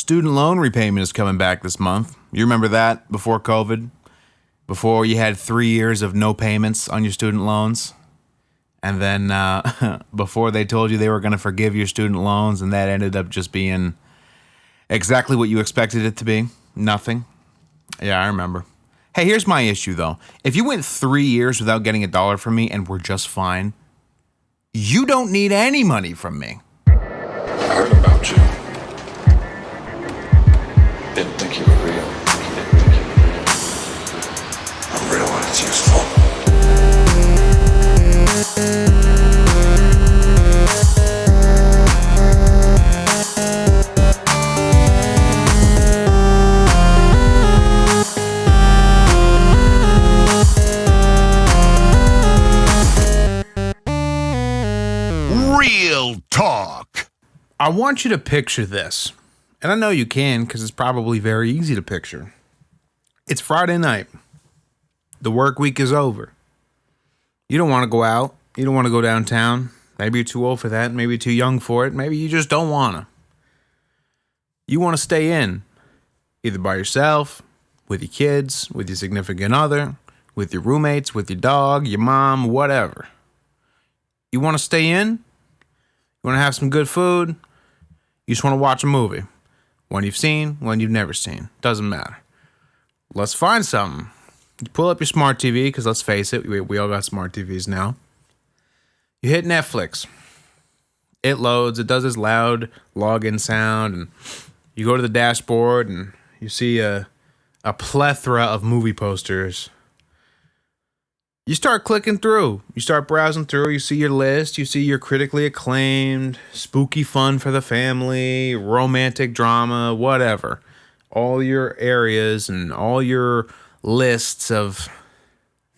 Student loan repayment is coming back this month. You remember that before COVID? Before you had 3 years of no payments on your student loans? And then before they told you they were going to forgive your student loans, and that ended up just being exactly what you expected it to be? Nothing? Yeah, I remember. Hey, here's my issue, though. If you went 3 years without getting $1 from me and we're just fine, you don't need any money from me. I heard about you. Didn't think you were real. I'm real when it's useful. Real talk. I want you to picture this. And I know you can because it's probably very easy to picture. It's Friday night. The work week is over. You don't want to go out. You don't want to go downtown. Maybe you're too old for that. Maybe you're too young for it. Maybe you just don't want to. You want to stay in. Either by yourself, with your kids, with your significant other, with your roommates, with your dog, your mom, whatever. You want to stay in? You want to have some good food? You just want to watch a movie. One you've seen, one you've never seen. Doesn't matter. Let's find something. You pull up your smart TV, because let's face it, we all got smart TVs now. You hit Netflix. It loads. It does this loud login sound. And you go to the dashboard, and you see a plethora of movie posters. You start clicking through. You start browsing through. You see your list. You see your critically acclaimed, spooky fun for the family, romantic drama, whatever. All your areas and all your lists of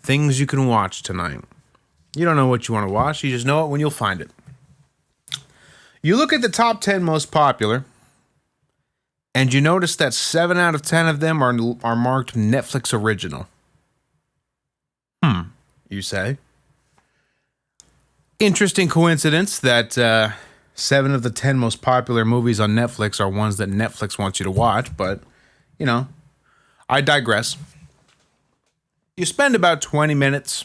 things you can watch tonight. You don't know what you want to watch. You just know it when you'll find it. You look at the top 10 most popular, and you notice that 7 out of 10 of them are marked Netflix original. You say. Interesting coincidence that 7 of the 10 most popular movies on Netflix are ones that Netflix wants you to watch, but, you know, I digress. You spend about 20 minutes,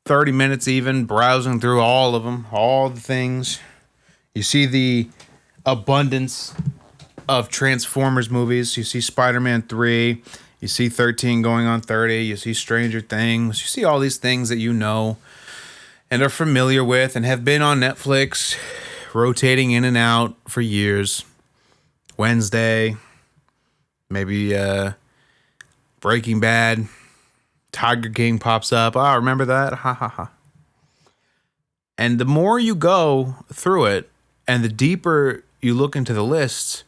30 minutes even, browsing through all of them, all the things. You see the abundance of Transformers movies. You see Spider-Man 3. You see 13 going on 30. You see Stranger Things. You see all these things that you know and are familiar with and have been on Netflix, rotating in and out for years. Wednesday, maybe Breaking Bad, Tiger King pops up. Oh, remember that? Ha ha ha. And the more you go through it and the deeper you look into the lists,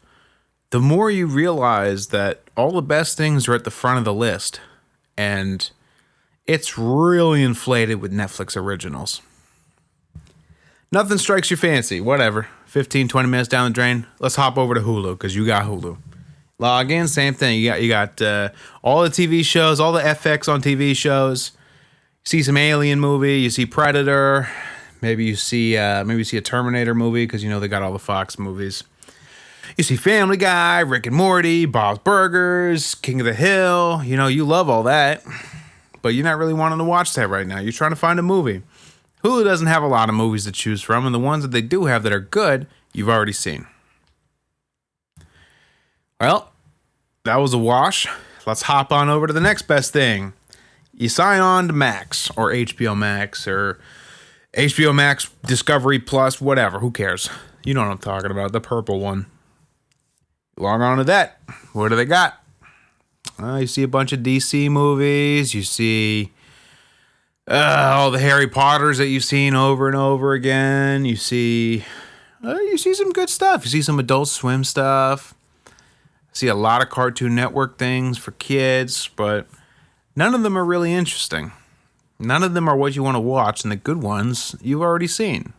the more you realize that all the best things are at the front of the list. And it's really inflated with Netflix originals. Nothing strikes your fancy. Whatever. 15, 20 minutes down the drain. Let's hop over to Hulu because you got Hulu. Log in, same thing. You got all the TV shows, all the FX on TV shows. You see some Alien movie. You see Predator. Maybe you see a Terminator movie because you know they got all the Fox movies. You see Family Guy, Rick and Morty, Bob's Burgers, King of the Hill. You know, you love all that. But you're not really wanting to watch that right now. You're trying to find a movie. Hulu doesn't have a lot of movies to choose from, and the ones that they do have that are good, you've already seen. Well, that was a wash. Let's hop on over to the next best thing. You sign on to Max, or HBO Max, or HBO Max Discovery Plus, whatever. Who cares? You know what I'm talking about, the purple one. Log on to that. What do they got? You see a bunch of DC movies. You see all the Harry Potters that you've seen over and over again. You see some good stuff. You see some Adult Swim stuff. See a lot of Cartoon Network things for kids, but none of them are really interesting. None of them are what you want to watch, and the good ones you've already seen.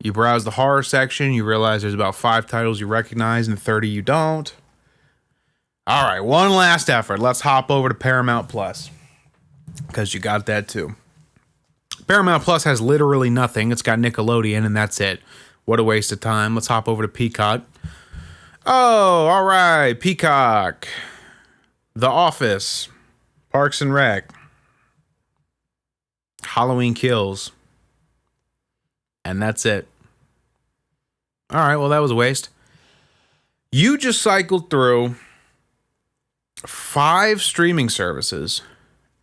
You browse the horror section, you realize there's about 5 titles you recognize and 30 you don't. All right, one last effort. Let's hop over to Paramount Plus, because you got that too. Paramount Plus has literally nothing. It's got Nickelodeon, and that's it. What a waste of time. Let's hop over to Peacock. Oh, all right. Peacock, The Office, Parks and Rec, Halloween Kills, and that's it. All right, well, that was a waste. You just cycled through 5 streaming services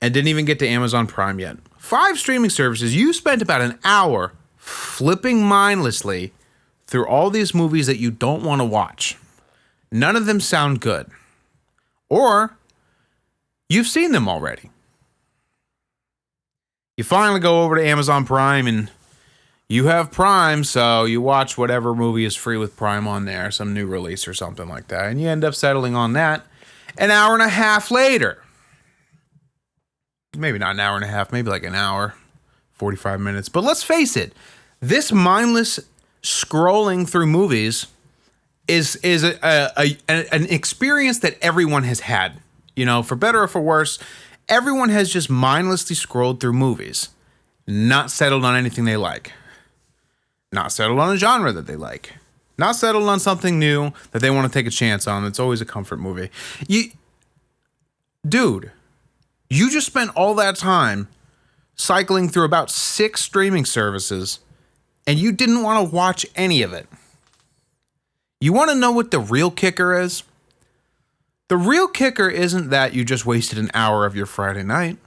and didn't even get to Amazon Prime yet. 5 streaming services. You spent about an hour flipping mindlessly through all these movies that you don't want to watch. None of them sound good. Or you've seen them already. You finally go over to Amazon Prime and you have Prime, so you watch whatever movie is free with Prime on there, some new release or something like that, and you end up settling on that an hour and a half later. Maybe not an hour and a half, maybe like an hour, 45 minutes. But let's face it, this mindless scrolling through movies is an experience that everyone has had. You know, for better or for worse, everyone has just mindlessly scrolled through movies, not settled on anything they like. Not settled on a genre that they like. Not settled on something new that they want to take a chance on. It's always a comfort movie. Dude, you just spent all that time cycling through about 6 streaming services and you didn't want to watch any of it. You want to know what the real kicker is? The real kicker isn't that you just wasted an hour of your Friday night.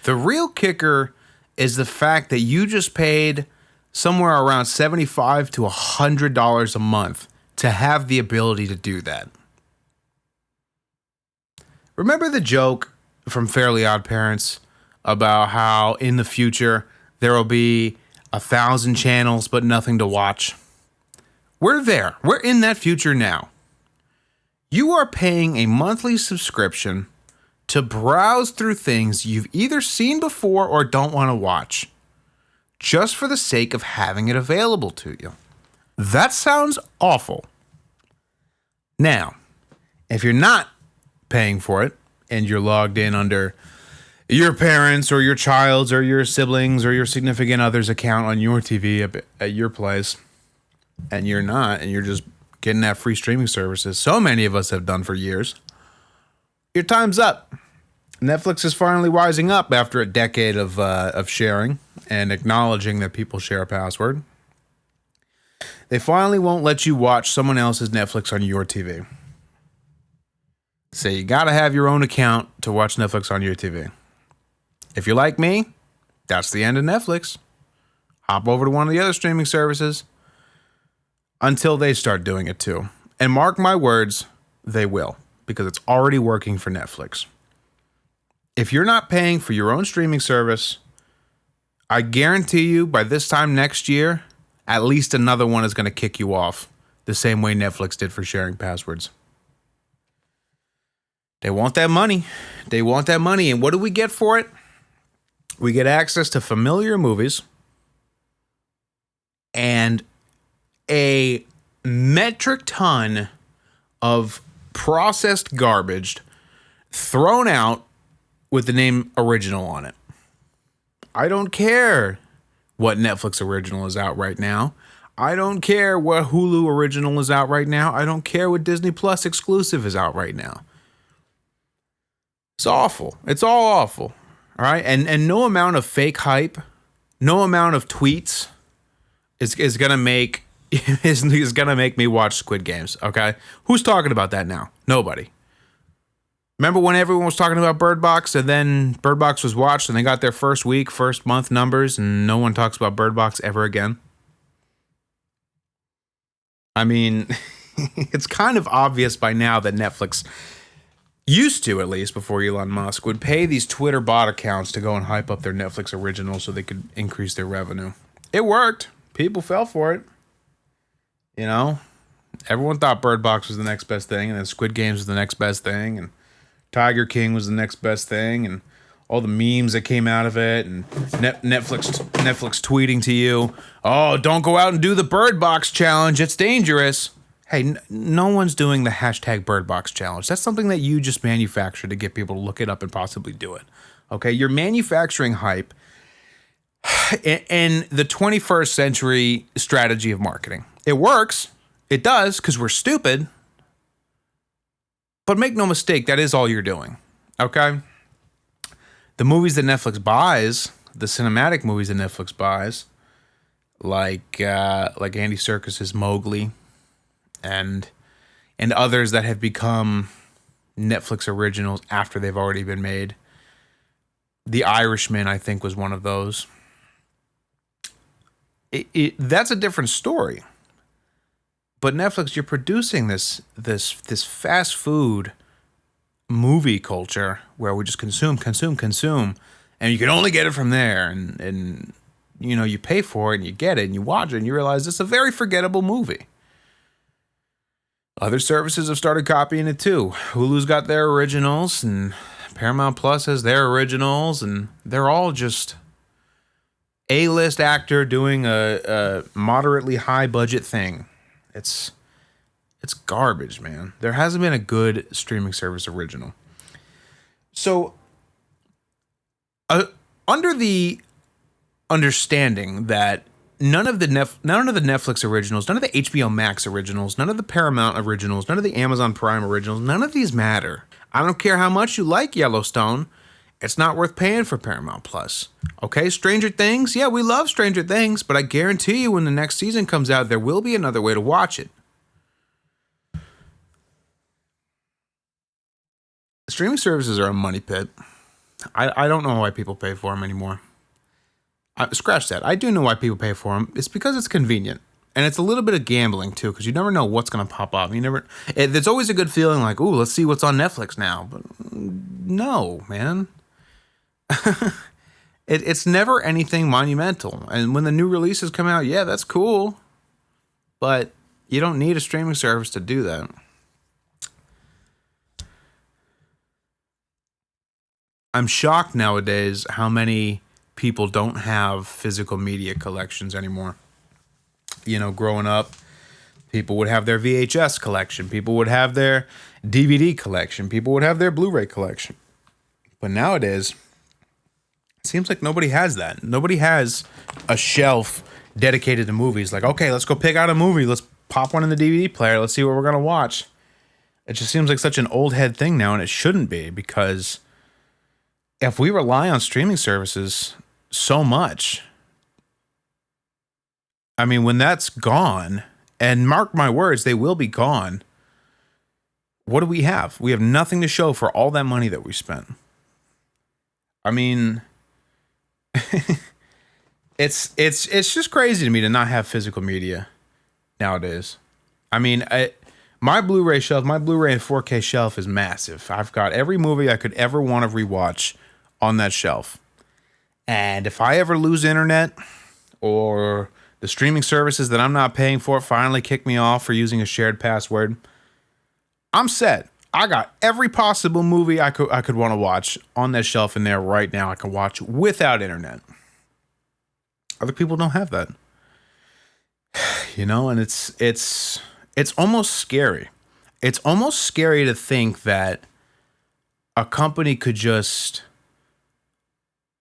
The real kicker is the fact that you just paid somewhere around $75 to $100 a month to have the ability to do that. Remember the joke from Fairly Odd Parents about how in the future there will be 1,000 channels but nothing to watch? We're there. We're in that future now. You are paying a monthly subscription to browse through things you've either seen before or don't want to watch, just for the sake of having it available to you. That sounds awful. Now, if you're not paying for it and you're logged in under your parents or your child's or your siblings or your significant other's account on your TV at your place, and you're not, and you're just getting that free streaming services so many of us have done for years, your time's up. Netflix is finally wising up after a decade of sharing and acknowledging that people share a password. They finally won't let you watch someone else's Netflix on your TV. So you gotta have your own account to watch Netflix on your TV. If you're like me, that's the end of Netflix. Hop over to one of the other streaming services until they start doing it too. And mark my words, they will, because it's already working for Netflix. If you're not paying for your own streaming service, I guarantee you by this time next year, at least another one is going to kick you off the same way Netflix did for sharing passwords. They want that money. They want that money. And what do we get for it? We get access to familiar movies and a metric ton of processed garbage thrown out with the name original on it. I don't care what Netflix original is out right now. I don't care what Hulu original is out right now. I don't care what Disney Plus exclusive is out right now. It's awful. It's all awful. All right. And no amount of fake hype, no amount of tweets is gonna make is gonna make me watch Squid Games. Okay. Who's talking about that now? Nobody. Remember when everyone was talking about Bird Box and then Bird Box was watched and they got their first month numbers and no one talks about Bird Box ever again? I mean, it's kind of obvious by now that Netflix used to, at least before Elon Musk, would pay these Twitter bot accounts to go and hype up their Netflix originals so they could increase their revenue. It worked. People fell for it. You know, everyone thought Bird Box was the next best thing, and then Squid Games was the next best thing, and Tiger King was the next best thing, and all the memes that came out of it, and Netflix tweeting to you, "Oh, don't go out and do the Bird Box challenge. It's dangerous." Hey, no one's doing the hashtag Bird Box challenge. That's something that you just manufacture to get people to look it up and possibly do it. Okay, you're manufacturing hype in the 21st century strategy of marketing. It works. It does, because we're stupid. But make no mistake, that is all you're doing. Okay? The movies that Netflix buys, the cinematic movies that Netflix buys, like Andy Serkis's Mowgli, and others that have become Netflix originals after they've already been made. The Irishman, I think, was one of those. That's a different story. But Netflix, you're producing this fast food movie culture where we just consume, and you can only get it from there, and you know, you pay for it and you get it and you watch it and you realize it's a very forgettable movie. Other services have started copying it too. Hulu's got their originals and Paramount Plus has their originals, and they're all just A-list actor doing a moderately high budget thing. It's garbage, man. There hasn't been a good streaming service original. So, under the understanding that none of the Netflix originals, none of the HBO Max originals, none of the Paramount originals, none of the Amazon Prime originals, none of these matter. I don't care how much you like Yellowstone. It's not worth paying for Paramount Plus. Okay, Stranger Things? Yeah, we love Stranger Things, but I guarantee you when the next season comes out, there will be another way to watch it. Streaming services are a money pit. I don't know why people pay for them anymore. Scratch that. I do know why people pay for them. It's because it's convenient. And it's a little bit of gambling, too, because you never know what's going to pop up. There's always a good feeling like, ooh, let's see what's on Netflix now. But no, man. It's never anything monumental. And when the new releases come out, yeah, that's cool. But you don't need a streaming service to do that. I'm shocked nowadays how many people don't have physical media collections anymore. You know, growing up, people would have their VHS collection. People would have their DVD collection. People would have their Blu-ray collection. But nowadays, it seems like nobody has that. Nobody has a shelf dedicated to movies. Like, okay, let's go pick out a movie. Let's pop one in the DVD player. Let's see what we're going to watch. It just seems like such an old head thing now, and it shouldn't be, because if we rely on streaming services so much, I mean, when that's gone, and mark my words, they will be gone, what do we have? We have nothing to show for all that money that we spent. I mean, it's just crazy to me to not have physical media nowadays. I mean, my Blu-ray shelf, my Blu-ray and 4K shelf is massive. I've got every movie I could ever want to rewatch on that shelf. And if I ever lose internet, or the streaming services that I'm not paying for finally kick me off for using a shared password, I'm set. I got every possible movie I could want to watch on that shelf in there right now. I can watch without internet. Other people don't have that. You know, and it's almost scary. It's almost scary to think that a company could just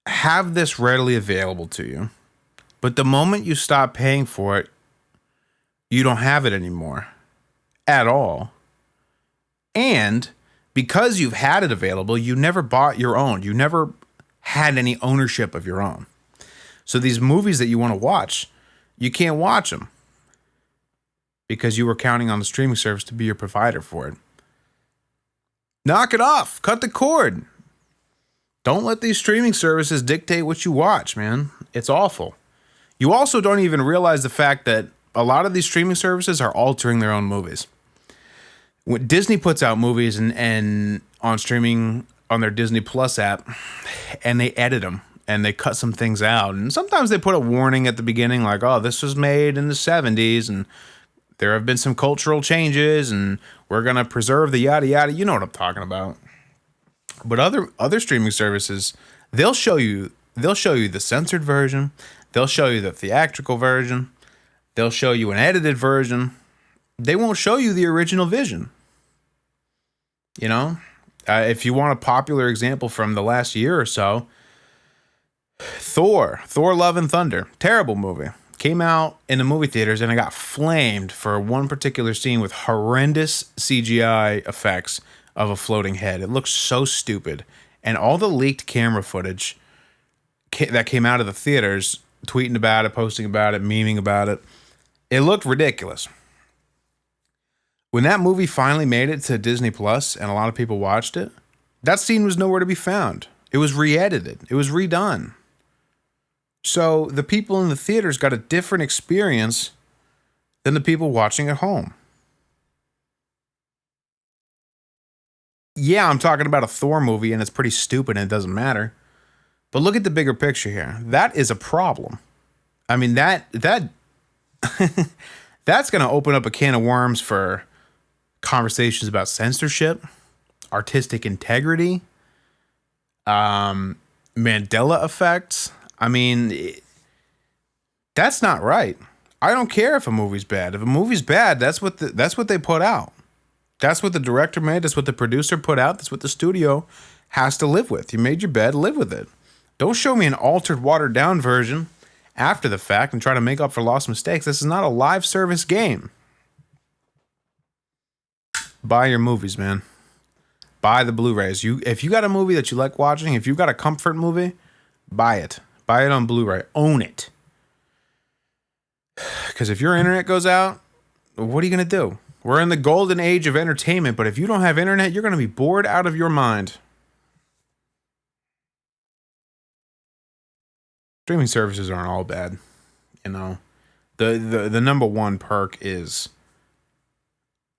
have this readily available to you, but the moment you stop paying for it, you don't have it anymore at all. And because you've had it available, you never bought your own. You never had any ownership of your own. So these movies that you want to watch, you can't watch them because you were counting on the streaming service to be your provider for it. Knock it off. Cut the cord. Don't let these streaming services dictate what you watch, man. It's awful. You also don't even realize the fact that a lot of these streaming services are altering their own movies. When Disney puts out movies and on streaming on their Disney Plus app, and they edit them and they cut some things out. And sometimes they put a warning at the beginning like, oh, this was made in the 70s and there have been some cultural changes and we're going to preserve the yada yada. You know what I'm talking about. But other streaming services, they'll show you the censored version, they'll show you the theatrical version, they'll show you an edited version. They won't show you the original vision. You know, if you want a popular example from the last year or so, Thor: Love and Thunder, terrible movie. came out in the movie theaters and I got flamed for one particular scene with horrendous CGI effects of a floating head. It looked so stupid. And all the leaked camera footage that came out of the theaters, tweeting about it, posting about it, memeing about it, it looked ridiculous. When that movie finally made it to Disney Plus and a lot of people watched it, that scene was nowhere to be found. It was re-edited. It was redone. So the people in the theaters got a different experience than the people watching at home. Yeah, I'm talking about a Thor movie and it's pretty stupid and it doesn't matter. But look at the bigger picture here. That is a problem. I mean, that that's going to open up a can of worms for conversations about censorship, artistic integrity, Mandela effects. I mean, that's not right. I don't care if a movie's bad. If a movie's bad, that's what they put out. That's what the director made. That's what the producer put out. That's what the studio has to live with. You made your bed, live with it. Don't show me an altered, watered down version after the fact and try to make up for lost mistakes. This is not a live service game. Buy your movies, man. Buy the Blu-rays. If you got a movie that you like watching, if you've got a comfort movie, buy it. Buy it on Blu-ray. Own it. Because if your internet goes out, what are you going to do? We're in the golden age of entertainment, but if you don't have internet, you're going to be bored out of your mind. Streaming services aren't all bad. You know, the number one perk is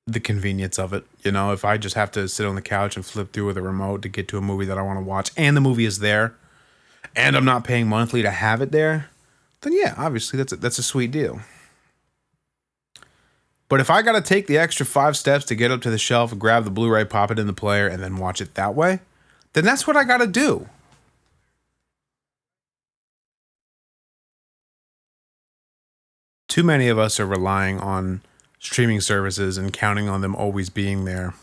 the convenience of it. You know, if I just have to sit on the couch and flip through with a remote to get to a movie that I want to watch and the movie is there and I'm not paying monthly to have it there, then yeah, obviously that's a sweet deal. But if I got to take the extra 5 steps to get up to the shelf and grab the Blu-ray, pop it in the player, and then watch it that way, then that's what I got to do. Too many of us are relying on streaming services and counting on them always being there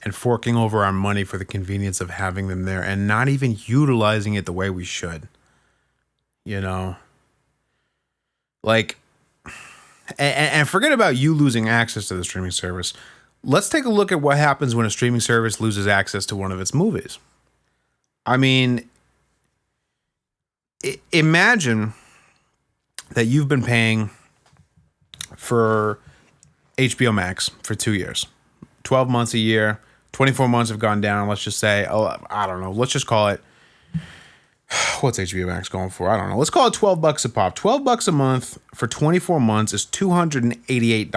and forking over our money for the convenience of having them there and not even utilizing it the way we should. You know? Like... And forget about you losing access to the streaming service. Let's take a look at what happens when a streaming service loses access to one of its movies. I mean, imagine that you've been paying for HBO Max for 2 years. 12 months a year, 24 months have gone down. Let's just say, I don't know. Let's just call it, what's HBO Max going for? I don't know. Let's call it $12 a pop. $12 a month for 24 months is $288.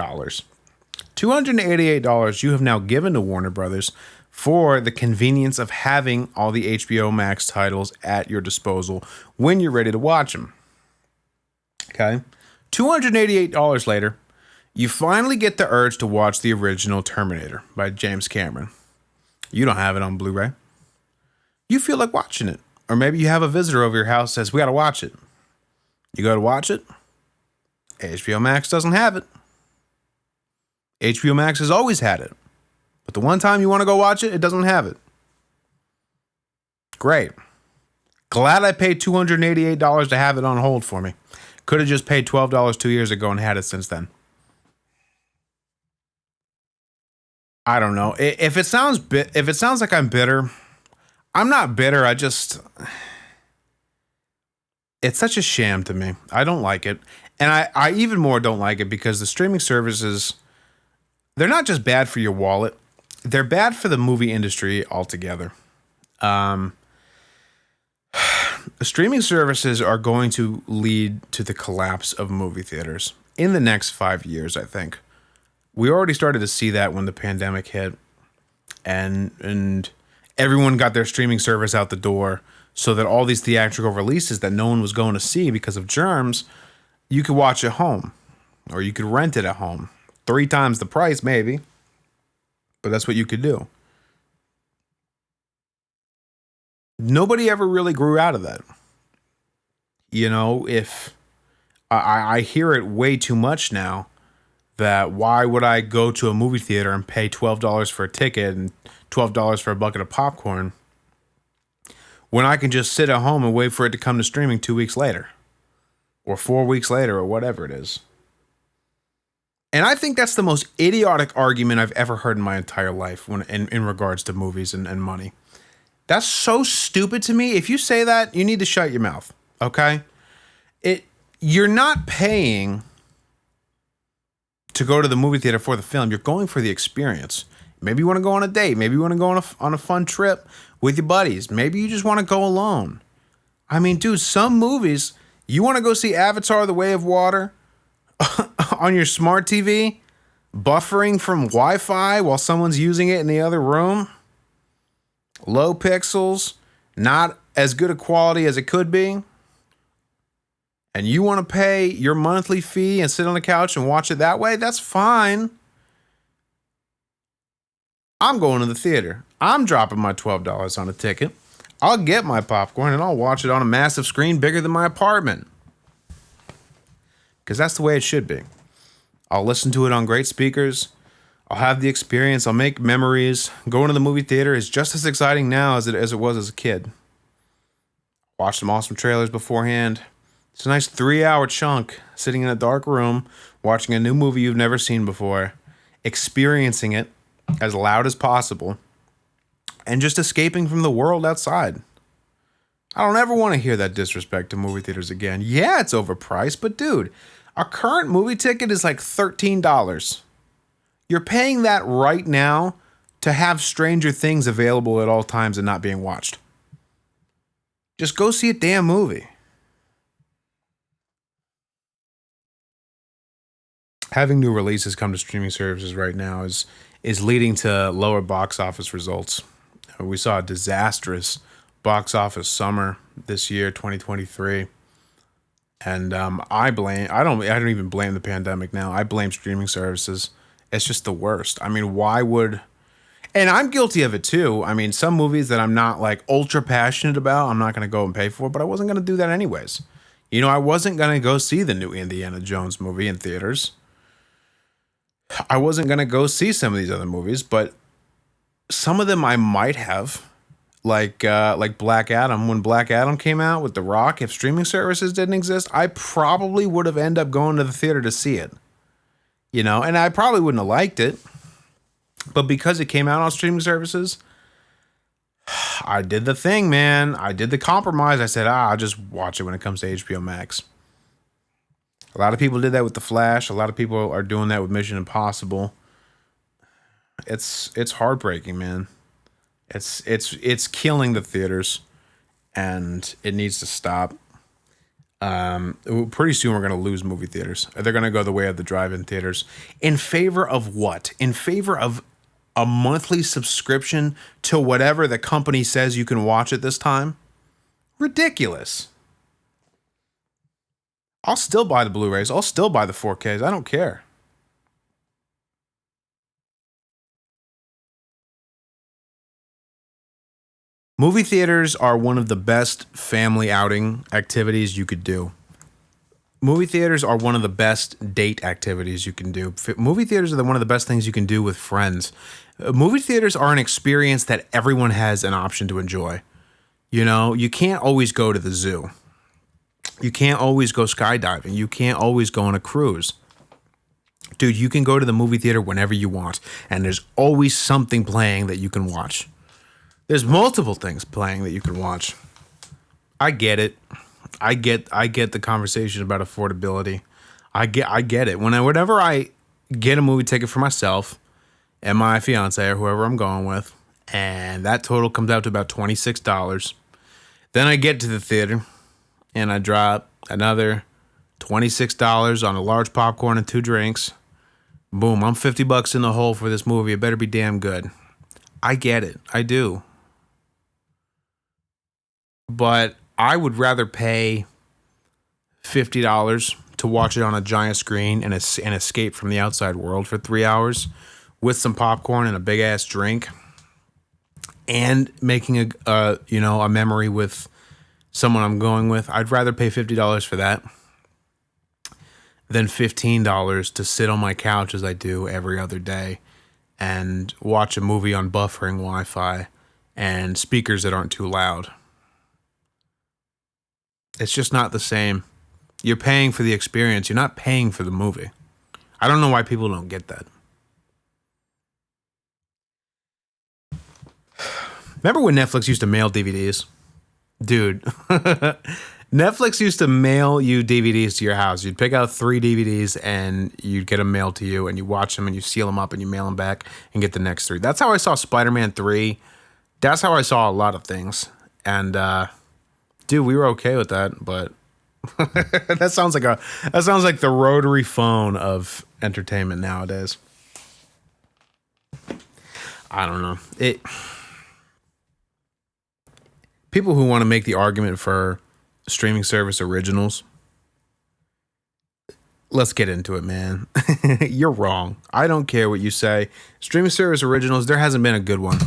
$288 you have now given to Warner Brothers for the convenience of having all the HBO Max titles at your disposal when you're ready to watch them. Okay? $288 later, you finally get the urge to watch the original Terminator by James Cameron. You don't have it on Blu-ray. You feel like watching it. Or maybe you have a visitor over your house says, we got to watch it. You go to watch it. HBO Max doesn't have it. HBO Max has always had it. But the one time you want to go watch it, it doesn't have it. Great. Glad I paid $288 to have it on hold for me. Could have just paid $12 2 years ago and had it since then. I don't know. If it sounds like I'm bitter, I'm not bitter. It's such a sham to me. I don't like it. And I even more don't like it because the streaming services, they're not just bad for your wallet. They're bad for the movie industry altogether. Streaming services are going to lead to the collapse of movie theaters in the next 5 years, I think. We already started to see that when the pandemic hit and everyone got their streaming service out the door so that all these theatrical releases that no one was going to see because of germs, you could watch at home or you could rent it at home. 3 times the price, maybe. But that's what you could do. Nobody ever really grew out of that. You know, if I hear it way too much now that why would I go to a movie theater and pay $12 for a ticket and $12 for a bucket of popcorn when I can just sit at home and wait for it to come to streaming 2 weeks later or 4 weeks later or whatever it is. And I think that's the most idiotic argument I've ever heard in my entire life when in regards to movies and money. That's so stupid to me. If you say that, you need to shut your mouth, okay? You're not paying to go to the movie theater for the film. You're going for the experience. Maybe you want to go on a date. Maybe you want to go on a fun trip with your buddies. Maybe you just want to go alone. I mean, dude, some movies, you want to go see Avatar: The Way of Water on your smart TV, buffering from Wi-Fi while someone's using it in the other room. Low pixels, not as good a quality as it could be. And you want to pay your monthly fee and sit on the couch and watch it that way? That's fine. I'm going to the theater. I'm dropping my $12 on a ticket. I'll get my popcorn and I'll watch it on a massive screen bigger than my apartment. Because that's the way it should be. I'll listen to it on great speakers. I'll have the experience. I'll make memories. Going to the movie theater is just as exciting now as it was as a kid. Watch some awesome trailers beforehand. It's a nice 3-hour chunk sitting in a dark room, watching a new movie you've never seen before, experiencing it as loud as possible, and just escaping from the world outside. I don't ever want to hear that disrespect to movie theaters again. Yeah, it's overpriced, but dude, a current movie ticket is like $13. You're paying that right now to have Stranger Things available at all times and not being watched. Just go see a damn movie. Having new releases come to streaming services right now is leading to lower box office results. We saw a disastrous box office summer this year, 2023. And I don't even blame the pandemic now. I blame streaming services. It's just the worst. I mean, and I'm guilty of it too. I mean, some movies that I'm not like ultra passionate about, I'm not going to go and pay for, but I wasn't going to do that anyways. You know, I wasn't going to go see the new Indiana Jones movie in theaters. I wasn't going to go see some of these other movies, but some of them I might have, like Black Adam. When Black Adam came out with The Rock, if streaming services didn't exist, I probably would have ended up going to the theater to see it. You know, and I probably wouldn't have liked it, but because it came out on streaming services, I did the thing, man. I did the compromise. I said, I'll just watch it when it comes to HBO Max. A lot of people did that with The Flash. A lot of people are doing that with Mission Impossible. It's heartbreaking, man. It's killing the theaters, and it needs to stop. Pretty soon we're going to lose movie theaters. They're going to go the way of the drive-in theaters. In favor of what? In favor of a monthly subscription to whatever the company says you can watch at this time? Ridiculous. I'll still buy the Blu-rays. I'll still buy the 4Ks. I don't care. Movie theaters are one of the best family outing activities you could do. Movie theaters are one of the best date activities you can do. Movie theaters are one of the best things you can do with friends. Movie theaters are an experience that everyone has an option to enjoy. You know, you can't always go to the zoo. You can't always go skydiving. You can't always go on a cruise. Dude, you can go to the movie theater whenever you want, and there's always something playing that you can watch. There's multiple things playing that you can watch. I get it. I get the conversation about affordability. I get it. Whenever I get a movie ticket for myself and my fiance or whoever I'm going with, and that total comes out to about $26, then I get to the theater and I drop another $26 on a large popcorn and 2 drinks. Boom, I'm $50 in the hole for this movie. It better be damn good. I get it. I do. But I would rather pay $50 to watch it on a giant screen and escape from the outside world for 3 hours with some popcorn and a big ass drink, and making a memory with someone I'm going with. I'd rather pay $50 for that than $15 to sit on my couch as I do every other day and watch a movie on buffering Wi-Fi and speakers that aren't too loud. It's just not the same. You're paying for the experience. You're not paying for the movie. I don't know why people don't get that. Remember when Netflix used to mail DVDs? Dude, Netflix used to mail you DVDs to your house. You'd pick out 3 DVDs and you'd get them mailed to you, and you watch them and you seal them up and you mail them back and get the next 3. That's how I saw Spider-Man 3. That's how I saw a lot of things. And dude, we were okay with that, but that sounds like the rotary phone of entertainment nowadays. I don't know. People who want to make the argument for streaming service originals, let's get into it, man. You're wrong. I don't care what you say. Streaming service originals, there hasn't been a good one.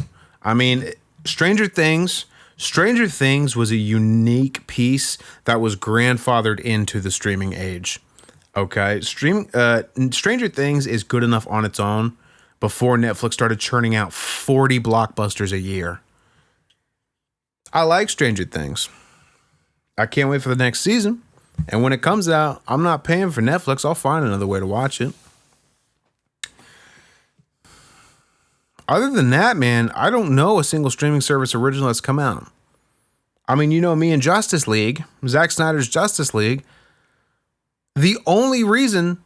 I mean, Stranger Things was a unique piece that was grandfathered into the streaming age. Okay? Stranger Things is good enough on its own before Netflix started churning out 40 blockbusters a year. I like Stranger Things. I can't wait for the next season. And when it comes out, I'm not paying for Netflix. I'll find another way to watch it. Other than that, man, I don't know a single streaming service original that's come out. I mean, you know me and Justice League, Zack Snyder's Justice League. The only reason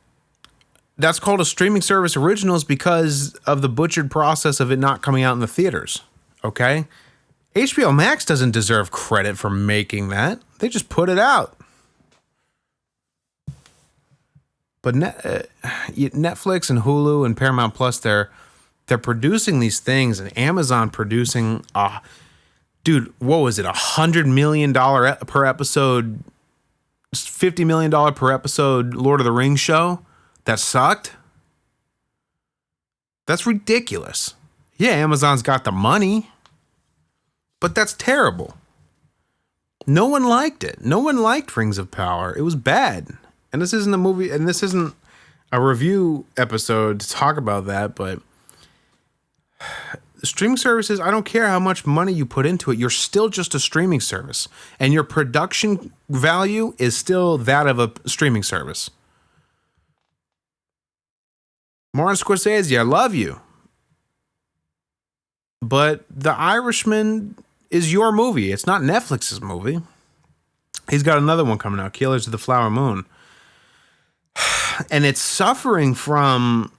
that's called a streaming service original is because of the butchered process of it not coming out in the theaters. Okay? HBO Max doesn't deserve credit for making that. They just put it out. But Netflix and Hulu and Paramount Plus, they're producing these things, and Amazon producing, dude, what was it? $100 million per episode, $50 million per episode Lord of the Rings show that sucked? That's ridiculous. Yeah, Amazon's got the money. But that's terrible. No one liked it. No one liked Rings of Power. It was bad. And this isn't a movie, and this isn't a review episode to talk about that, but streaming services, I don't care how much money you put into it, you're still just a streaming service. And your production value is still that of a streaming service. Martin Scorsese, I love you. But The Irishman is your movie. It's not Netflix's movie. He's got another one coming out, Killers of the Flower Moon. And it's suffering from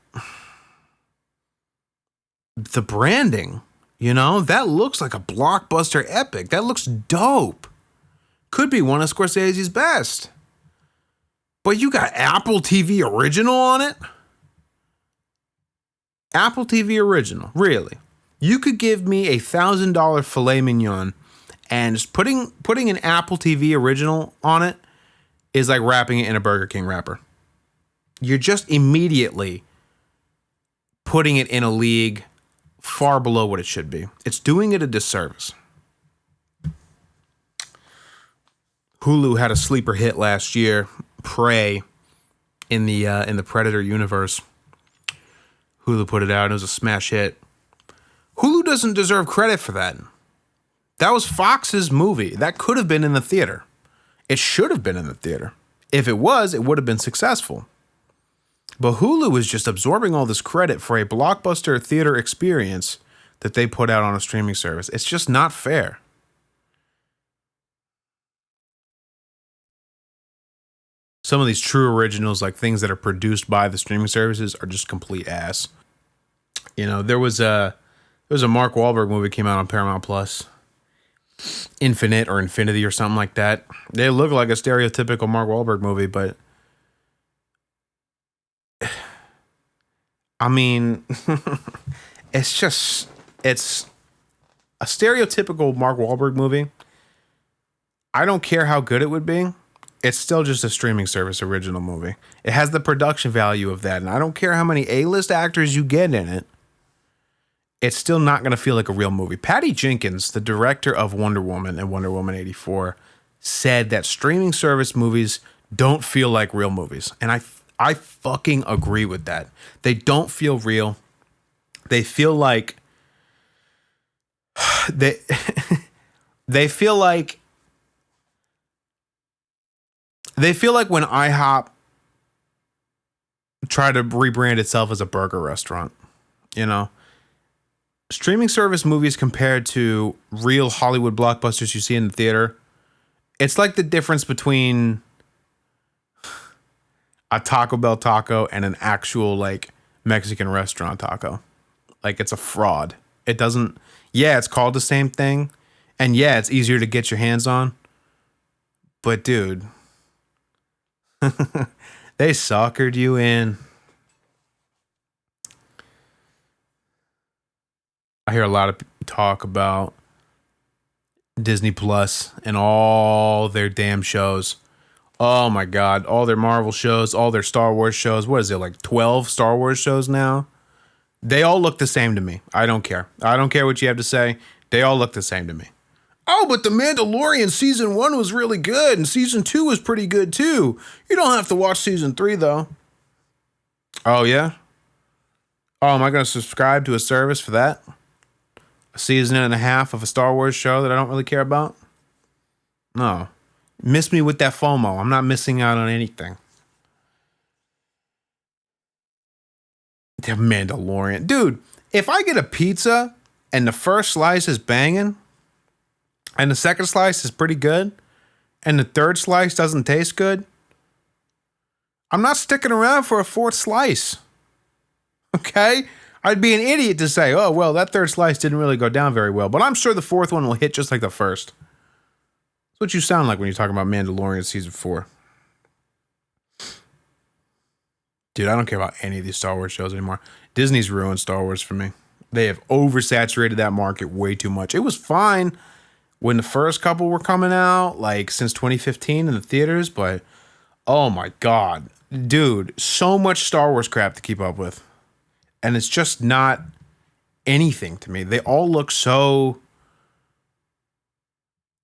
the branding. You know, that looks like a blockbuster epic. That looks dope. Could be one of Scorsese's best. But you got Apple TV Original on it? Apple TV Original, really? You could give me $1,000 filet mignon, and just putting an Apple TV Original on it is like wrapping it in a Burger King wrapper. You're just immediately putting it in a league far below what it should be. It's doing it a disservice. Hulu had a sleeper hit last year, Prey, in the Predator universe. Hulu put it out. It was a smash hit. Hulu doesn't deserve credit for that. That was Fox's movie. That could have been in the theater. It should have been in the theater. If it was, it would have been successful. But Hulu is just absorbing all this credit for a blockbuster theater experience that they put out on a streaming service. It's just not fair. Some of these true originals, like things that are produced by the streaming services, are just complete ass. You know, there was a Mark Wahlberg movie came out on Paramount Plus. Infinite or Infinity or something like that. They look like a stereotypical Mark Wahlberg movie, but I mean, it's a stereotypical Mark Wahlberg movie. I don't care how good it would be. It's still just a streaming service original movie. It has the production value of that. And I don't care how many A-list actors you get in it. It's still not going to feel like a real movie. Patty Jenkins, the director of Wonder Woman and Wonder Woman 84, said that streaming service movies don't feel like real movies. And I fucking agree with that. They don't feel real. They feel like they feel like They feel like when IHOP tried to rebrand itself as a burger restaurant, you know, streaming service movies compared to real Hollywood blockbusters you see in the theater, it's like the difference between a Taco Bell taco and an actual like Mexican restaurant taco. Like it's a fraud. It doesn't, yeah, it's called the same thing. And yeah, it's easier to get your hands on. But dude, they suckered you in. I hear a lot of talk about Disney Plus and all their damn shows. Oh my God. All their Marvel shows, all their Star Wars shows. What is it, like 12 Star Wars shows now? They all look the same to me. I don't care. I don't care what you have to say. They all look the same to me. Oh, but The Mandalorian season 1 was really good and season 2 was pretty good too. You don't have to watch season 3 though. Oh yeah? Oh, am I going to subscribe to a service for that? A season and a half of a Star Wars show that I don't really care about? No. Miss me with that FOMO. I'm not missing out on anything. The Mandalorian. Dude, if I get a pizza and the first slice is banging and the second slice is pretty good and the third slice doesn't taste good, I'm not sticking around for a fourth slice. Okay? I'd be an idiot to say, oh, well, that third slice didn't really go down very well, but I'm sure the fourth one will hit just like the first. That's what you sound like when you're talking about Mandalorian season 4. Dude, I don't care about any of these Star Wars shows anymore. Disney's ruined Star Wars for me. They have oversaturated that market way too much. It was fine when the first couple were coming out, like since 2015 in the theaters, but oh my God. Dude, so much Star Wars crap to keep up with. And it's just not anything to me. They all look so...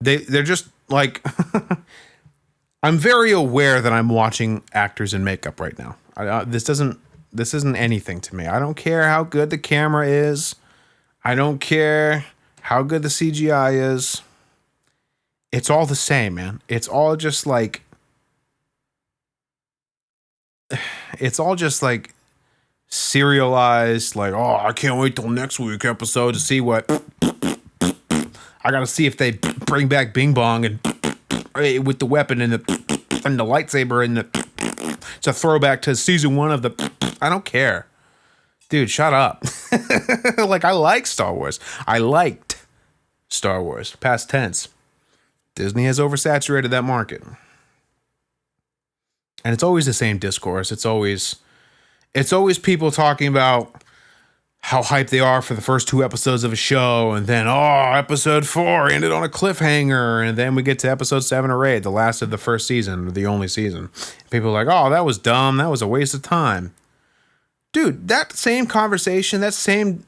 They're just like... I'm very aware that I'm watching actors in makeup right now. This isn't anything to me. I don't care how good the camera is. I don't care how good the CGI is. It's all the same, man. It's all just like... It's all just like... serialized, like, oh, I can't wait till next week episode to see what I gotta see if they bring back Bing Bong and with the weapon and the lightsaber and it's a throwback to season 1 of the I don't care. Dude, shut up. Like, I like Star Wars. I liked Star Wars. Past tense. Disney has oversaturated that market. And it's always the same discourse. It's always people talking about how hyped they are for the first 2 episodes of a show, and then, oh, episode 4 ended on a cliffhanger, and then we get to episode 7 or 8, the last of the first season, or the only season. People are like, oh, that was dumb, that was a waste of time. Dude, that same conversation, that same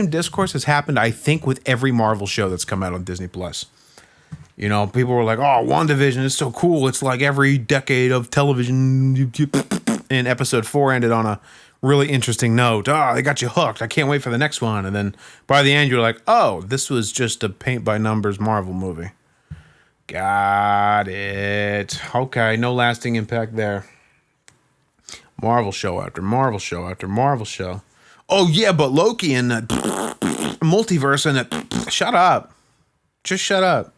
discourse has happened, I think, with every Marvel show that's come out on Disney Plus. You know, people were like, oh, WandaVision is so cool, it's like every decade of television. And episode 4 ended on a really interesting note. Oh, they got you hooked. I can't wait for the next one. And then by the end, you're like, oh, this was just a paint-by-numbers Marvel movie. Got it. Okay, no lasting impact there. Marvel show after Marvel show after Marvel show. Oh, yeah, but Loki and the multiverse and the... Shut up. Just shut up.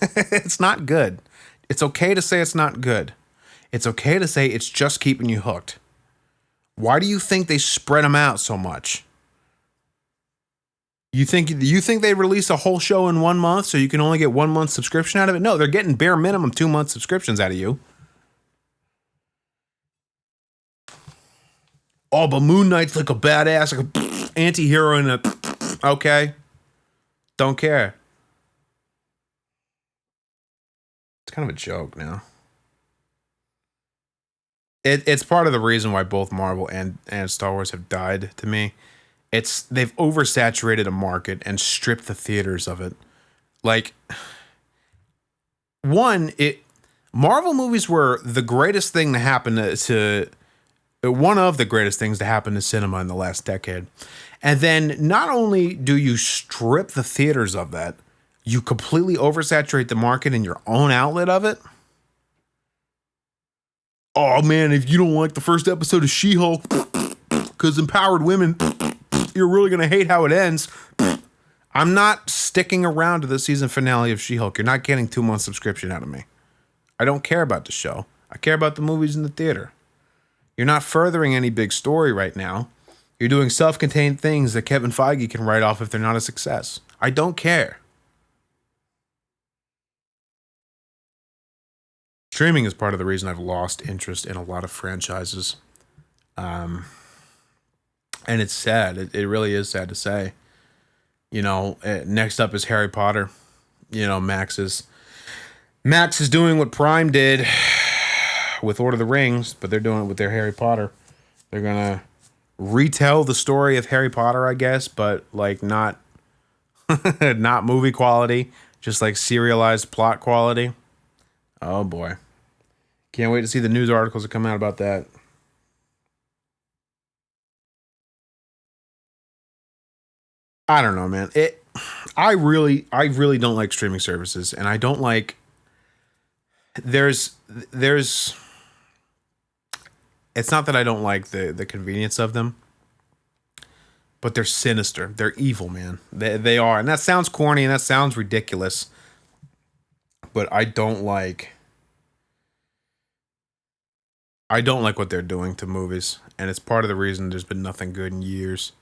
It's not good. It's okay to say it's not good. It's okay to say it's just keeping you hooked. Why do you think they spread them out so much? You think they release a whole show in 1 month so you can only get 1 month subscription out of it? No, they're getting bare minimum 2 month subscriptions out of you. Oh, but Moon Knight's like a badass, like a anti-hero in a... Okay. Don't care. It's kind of a joke now. It's part of the reason why both Marvel and Star Wars have died to me. They've oversaturated a market and stripped the theaters of it. Like, Marvel movies were the greatest thing to happen to one of the greatest things to happen to cinema in the last decade. And then not only do you strip the theaters of that, you completely oversaturate the market in your own outlet of it. oh man, if you don't like the first episode of She-Hulk, because empowered women, you're really going to hate how it ends. I'm not sticking around to the season finale of She-Hulk. You're not getting 2-month subscription out of me. I don't care about the show. I care about the movies in the theater. You're not furthering any big story right now. You're doing self-contained things that Kevin Feige can write off if they're not a success. I don't care. Streaming is part of the reason I've lost interest in a lot of franchises. And it's sad. It really is sad to say. You know, next up is Harry Potter. You know, Max is doing what Prime did with Lord of the Rings, but they're doing it with their Harry Potter. They're gonna retell the story of Harry Potter, I guess, but like not not movie quality, just like serialized plot quality. Oh boy. Can't wait to see the news articles that come out about that. I don't know, man. I really don't like streaming services, and I don't like there's it's not that I don't like the convenience of them, but they're sinister. They're evil, man. They are. And that sounds corny and that sounds ridiculous, but I don't like what they're doing to movies, and it's part of the reason there's been nothing good in years.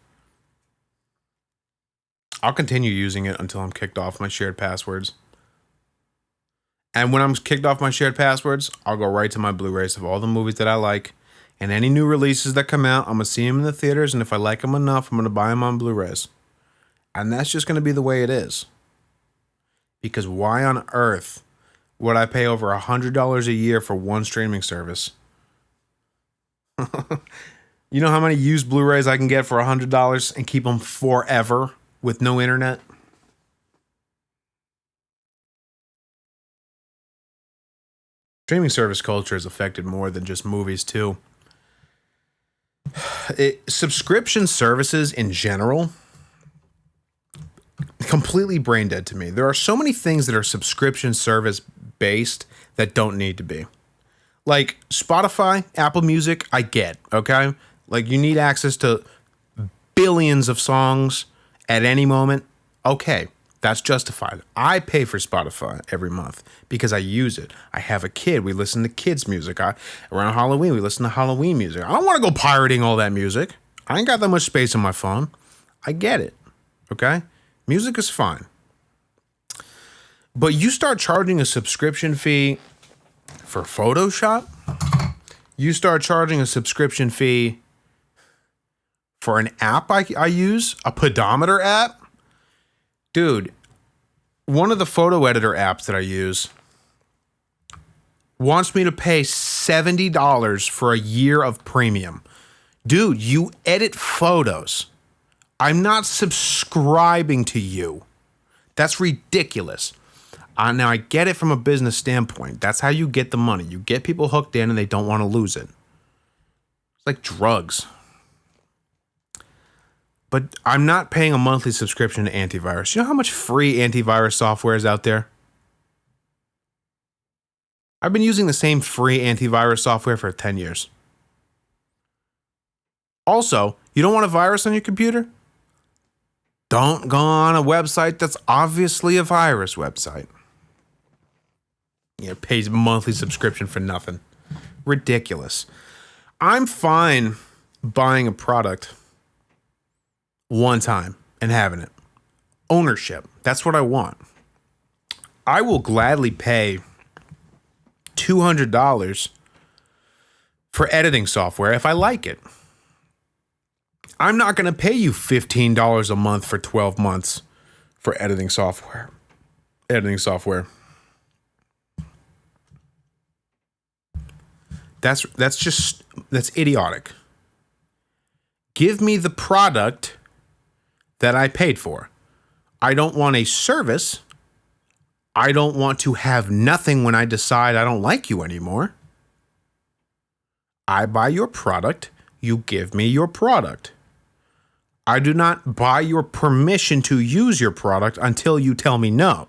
I'll continue using it until I'm kicked off my shared passwords. And when I'm kicked off my shared passwords, I'll go right to my Blu-rays of all the movies that I like. And any new releases that come out, I'm going to see them in the theaters. And if I like them enough, I'm going to buy them on Blu-rays. And that's just going to be the way it is. Because why on earth would I pay over $100 a year for one streaming service? You know how many used Blu-rays I can get for $100 and keep them forever with no internet? Streaming service culture has affected more than just movies too. Subscription services in general, completely brain dead to me. There are so many things that are subscription service based that don't need to be. Like Spotify, Apple Music, I get, okay? Like you need access to billions of songs at any moment. Okay, that's justified. I pay for Spotify every month because I use it. I have a kid. We listen to kids' music. Around Halloween, we listen to Halloween music. I don't want to go pirating all that music. I ain't got that much space on my phone. I get it, okay? Music is fine. But you start charging a subscription fee for Photoshop. You start charging a subscription fee for an app I use, a pedometer app. Dude, one of the photo editor apps that I use wants me to pay $70 for a year of premium. Dude, you edit photos. I'm not subscribing to you. That's ridiculous. Now, I get it from a business standpoint. That's how you get the money. You get people hooked in and they don't want to lose it. It's like drugs. But I'm not paying a monthly subscription to antivirus. You know how much free antivirus software is out there? I've been using the same free antivirus software for 10 years. Also, you don't want a virus on your computer? Don't go on a website that's obviously a virus website. You know, pays monthly subscription for nothing. Ridiculous. I'm fine buying a product one time and having it. Ownership. That's what I want. I will gladly pay $200 for editing software if I like it. I'm not going to pay you $15 a month for 12 months for editing software. That's idiotic. Give me the product that I paid for. I don't want a service. I don't want to have nothing when I decide I don't like you anymore. I buy your product. You give me your product. I do not buy your permission to use your product until you tell me no.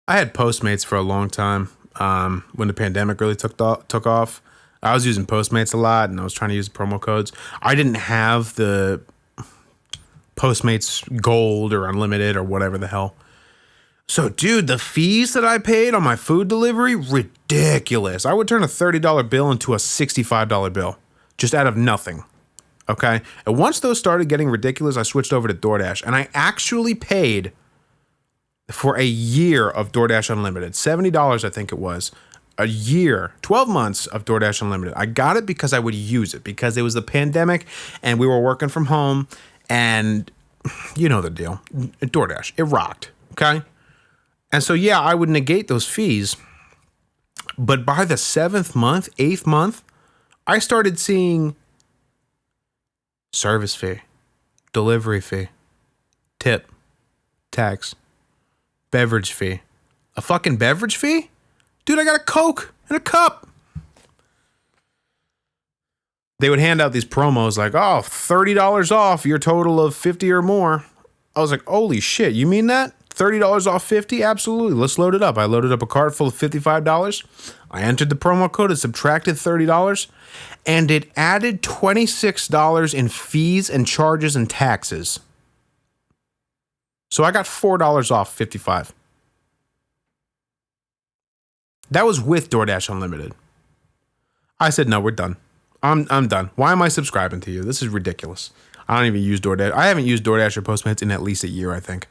I had Postmates for a long time. When the pandemic really took off, I was using Postmates a lot, and I was trying to use promo codes. I didn't have the Postmates Gold or Unlimited or whatever the hell. So, dude, the fees that I paid on my food delivery, ridiculous. I would turn a $30 bill into a $65 bill just out of nothing. Okay? And once those started getting ridiculous, I switched over to DoorDash, and I actually paid for a year of DoorDash Unlimited. $70, I think it was. A year, 12 months of DoorDash Unlimited. I got it because I would use it, because it was the pandemic and we were working from home, and you know the deal. DoorDash, it rocked. Okay? And so, yeah, I would negate those fees. But by the 7th month, 8th month, I started seeing service fee, delivery fee, tip, tax, beverage fee. A fucking beverage fee? Dude, I got a Coke in a cup. They would hand out these promos like, oh, $30 off your total of 50 or more. I was like, holy shit, you mean that? $30 off 50? Absolutely. Let's load it up. I loaded up a cart full of $55. I entered the promo code. It subtracted $30. And it added $26 in fees and charges and taxes. So I got $4 off 55. That was with DoorDash Unlimited. I said, no, we're done. I'm done. Why am I subscribing to you? This is ridiculous. I don't even use DoorDash. I haven't used DoorDash or Postmates in at least a year, I think.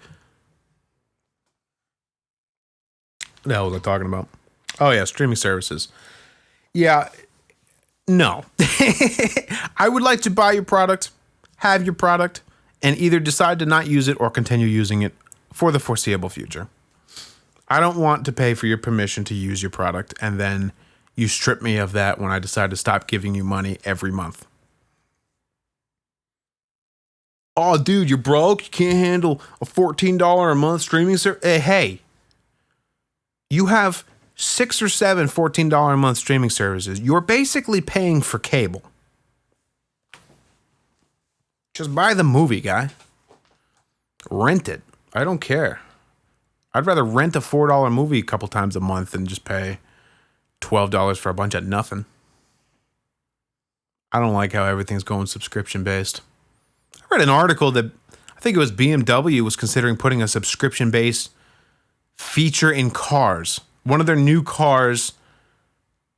What the hell was I talking about? Oh, yeah, streaming services. Yeah, no. I would like to buy your product, have your product, and either decide to not use it or continue using it for the foreseeable future. I don't want to pay for your permission to use your product, and then you strip me of that when I decide to stop giving you money every month. Oh, dude, you're broke? You can't handle a $14 a month streaming service? Hey. You have 6 or 7 $14 a month streaming services. You're basically paying for cable. Just buy the movie, guy. Rent it. I don't care. I'd rather rent a $4 movie a couple times a month than just pay $12 for a bunch of nothing. I don't like how everything's going subscription based. I read an article that I think it was BMW was considering putting a subscription based feature in cars. One of their new cars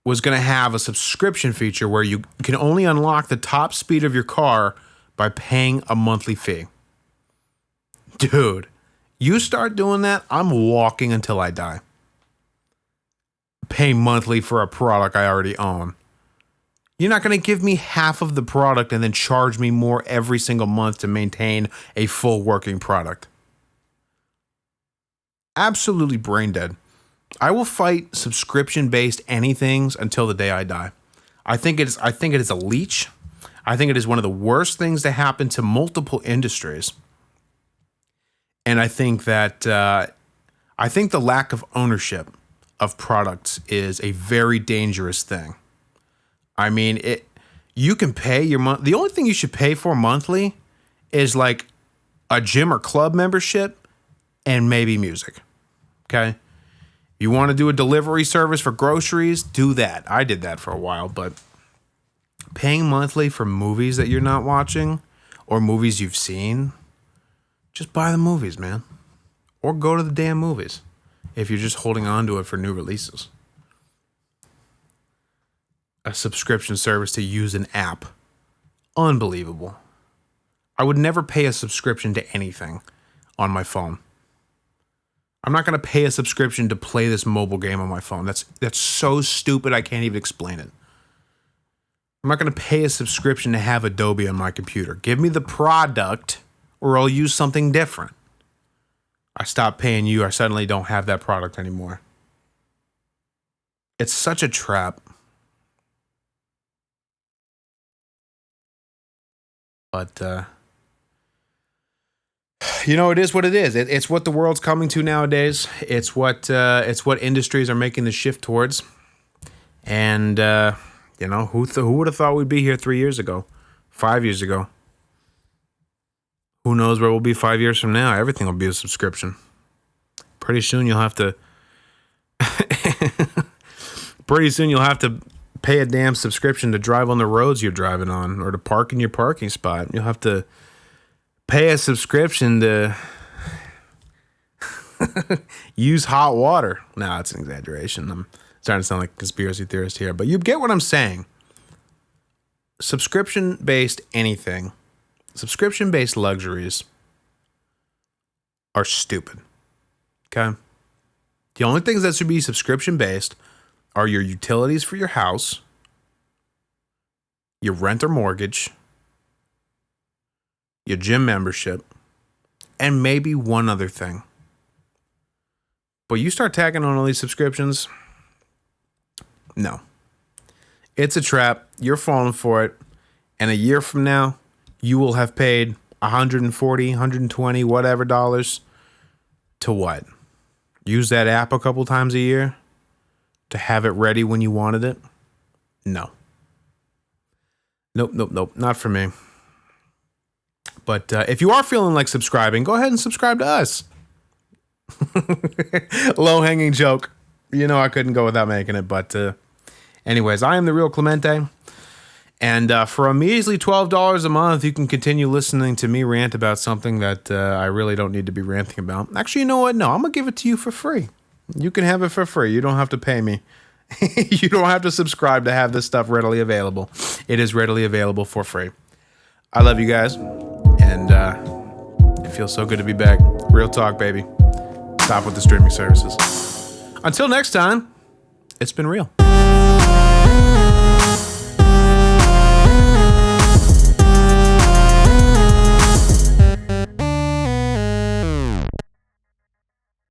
was going to have a subscription feature where you can only unlock the top speed of your car by paying a monthly fee. Dude, you start doing that, I'm walking until I die. Pay monthly for a product I already own. You're not going to give me half of the product and then charge me more every single month to maintain a full working product. Absolutely brain dead. I will fight subscription-based anythings until the day I die. I think it is a leech. I think it is one of the worst things to happen to multiple industries. And I think that the lack of ownership of products is a very dangerous thing. I mean, you can pay your month. The only thing you should pay for monthly is like a gym or club membership and maybe music. Okay? You want to do a delivery service for groceries? Do that. I did that for a while, but paying monthly for movies that you're not watching or movies you've seen, just buy the movies, man. Or go to the damn movies if you're just holding on to it for new releases. A subscription service to use an app. Unbelievable. I would never pay a subscription to anything on my phone. I'm not going to pay a subscription to play this mobile game on my phone. That's so stupid I can't even explain it. I'm not going to pay a subscription to have Adobe on my computer. Give me the product or I'll use something different. I stop paying you. I suddenly don't have that product anymore. It's such a trap. But, you know, it is what it is. It's what the world's coming to nowadays. It's what industries are making the shift towards. And, you know, who would have thought we'd be here 3 years ago, 5 years ago? Who knows where we'll be 5 years from now? Everything will be a subscription. Pretty soon you'll have to Pretty soon you'll have to pay a damn subscription to drive on the roads you're driving on or to park in your parking spot. You'll have to pay a subscription to use hot water. No, it's an exaggeration. I'm starting to sound like a conspiracy theorist here, but you get what I'm saying. Subscription-based anything, subscription-based luxuries are stupid. Okay? The only things that should be subscription-based are your utilities for your house, your rent or mortgage, your gym membership, and maybe one other thing. But you start tagging on all these subscriptions, no. It's a trap. You're falling for it. And a year from now, you will have paid $140, $120, whatever dollars to what? Use that app a couple times a year to have it ready when you wanted it? No. Nope. Not for me. But if you are feeling like subscribing, go ahead and subscribe to us. Low-hanging joke. You know I couldn't go without making it. But anyways, I am the real Clemente. And for a measly $12 a month, you can continue listening to me rant about something that I really don't need to be ranting about. Actually, you know what? No, I'm going to give it to you for free. You can have it for free. You don't have to pay me. You don't have to subscribe to have this stuff readily available. It is readily available for free. I love you guys. And it feels so good to be back. Real talk, baby. Stop with the streaming services. Until next time, it's been real.